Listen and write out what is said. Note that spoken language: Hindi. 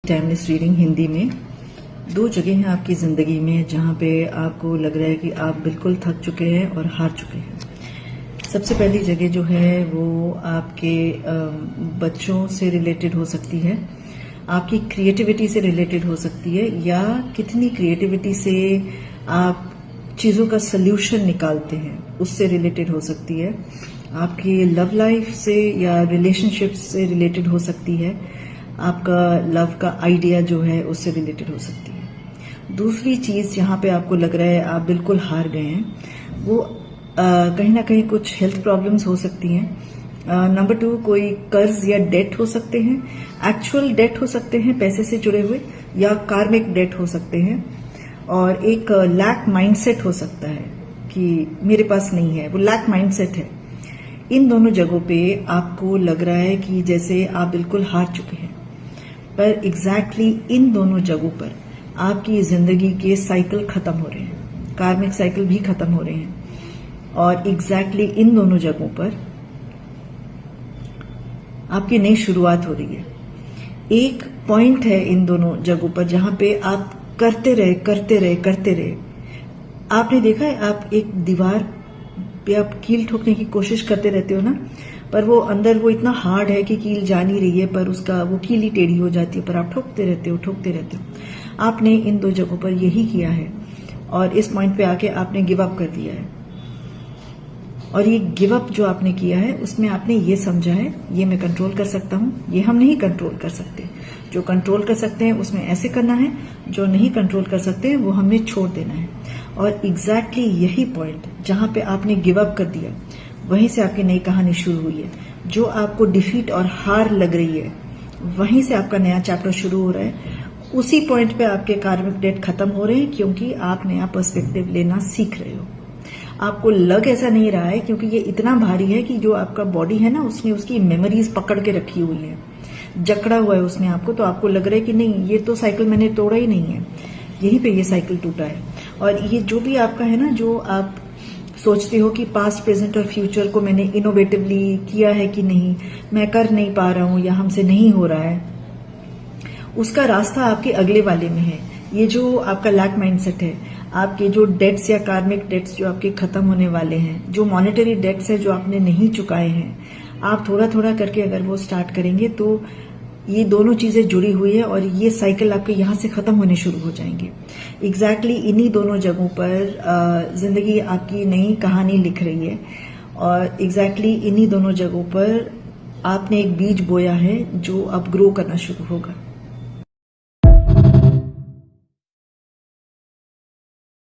टाइमलेस रीडिंग हिंदी में। दो जगह हैं आपकी जिंदगी में जहां पे आपको लग रहा है कि आप बिल्कुल थक चुके हैं और हार चुके हैं। सबसे पहली जगह जो है वो आपके बच्चों से रिलेटेड हो सकती है, आपकी क्रिएटिविटी से रिलेटेड हो सकती है, या कितनी क्रिएटिविटी से आप चीजों का सल्यूशन निकालते हैं उससे रिलेटेड हो सकती है। आपकी लव लाइफ से या रिलेशनशिप से रिलेटेड हो सकती है, आपका लव का आइडिया जो है उससे रिलेटेड हो सकती है। दूसरी चीज जहां पे आपको लग रहा है आप बिल्कुल हार गए हैं, वो कहीं ना कहीं कुछ हेल्थ प्रॉब्लम्स हो सकती हैं। नंबर 2, कोई कर्ज या डेट हो सकते हैं, एक्चुअल डेट हो सकते हैं पैसे से जुड़े हुए, या कार्मिक डेट हो सकते हैं। और एक लैक माइंडसेट हो सकता है कि मेरे पास नहीं है, वो लैक माइंडसेट है। इन दोनों जगहों पे आपको लग रहा है कि जैसे आप बिल्कुल हार चुके हैं, पर एग्जैक्टली इन दोनों जगहों पर आपकी जिंदगी के साइकिल खत्म हो रहे हैं, कार्मिक साइकिल भी खत्म हो रहे हैं। और एग्जैक्टली इन दोनों जगहों पर आपकी नई शुरुआत हो रही है। एक पॉइंट है इन दोनों जगहों पर जहां पे आप करते रहे। आपने देखा है, आप एक दीवार पे आप कील ठोकने की कोशिश करते रहते हो ना, पर वो अंदर वो इतना हार्ड है कि कील जा नहीं रही है, पर उसका वो कील ही टेढ़ी हो जाती है, पर आप ठोकते रहते हो। आपने इन दो जगहों पर यही किया है और इस पॉइंट पे आके आपने गिव अप कर दिया है। और ये गिव अप जो आपने किया है उसमें आपने ये समझा है ये मैं कंट्रोल कर सकता हूं, ये हम नहीं कंट्रोल कर सकते। जो कंट्रोल कर सकते हैं उसमें ऐसे करना है, जो नहीं कंट्रोल कर सकते हैं वो हमने छोड़ देना है। और एग्जैक्टली यही पॉइंट जहां पे आपने गिव अप कर दिया, वहीं से आपकी नई कहानी शुरू हुई है। जो आपको डिफीट और हार लग रही है, वहीं से आपका नया चैप्टर शुरू हो रहा है। उसी पॉइंट पे आपके कार्मिक डेट खत्म हो रहे हैं, क्योंकि आप नया पर्सपेक्टिव लेना सीख रहे हो। आपको लग ऐसा नहीं रहा है क्योंकि ये इतना भारी है कि जो आपका बॉडी है ना, उसने उसकी मेमोरीज पकड़ के रखी हुई है, जकड़ा हुआ है उसने आपको। तो आपको लग रहा है कि नहीं, ये तो साइकिल मैंने तोड़ा ही नहीं है, यहीं पे ये साइकिल टूटा है। और ये जो भी आपका है ना, जो आप सोचते हो कि पास्ट, प्रेजेंट और फ्यूचर को मैंने इनोवेटिवली किया है कि नहीं, मैं कर नहीं पा रहा हूं या हमसे नहीं हो रहा है, उसका रास्ता आपके अगले वाले में है। ये जो आपका लैक माइंडसेट है, आपके जो डेट्स या कार्मिक डेट्स जो आपके खत्म होने वाले हैं, जो मॉनेटरी डेट्स है जो आपने नहीं चुकाए हैं, आप थोड़ा थोड़ा करके अगर वो स्टार्ट करेंगे तो ये दोनों चीजें जुड़ी हुई है और ये साइकिल आपके यहां से खत्म होने शुरू हो जाएंगे। एग्जैक्टली इन्हीं दोनों जगहों पर जिंदगी आपकी नई कहानी लिख रही है। और एग्जैक्टली इन्हीं दोनों जगहों पर आपने एक बीज बोया है जो अब ग्रो करना शुरू होगा।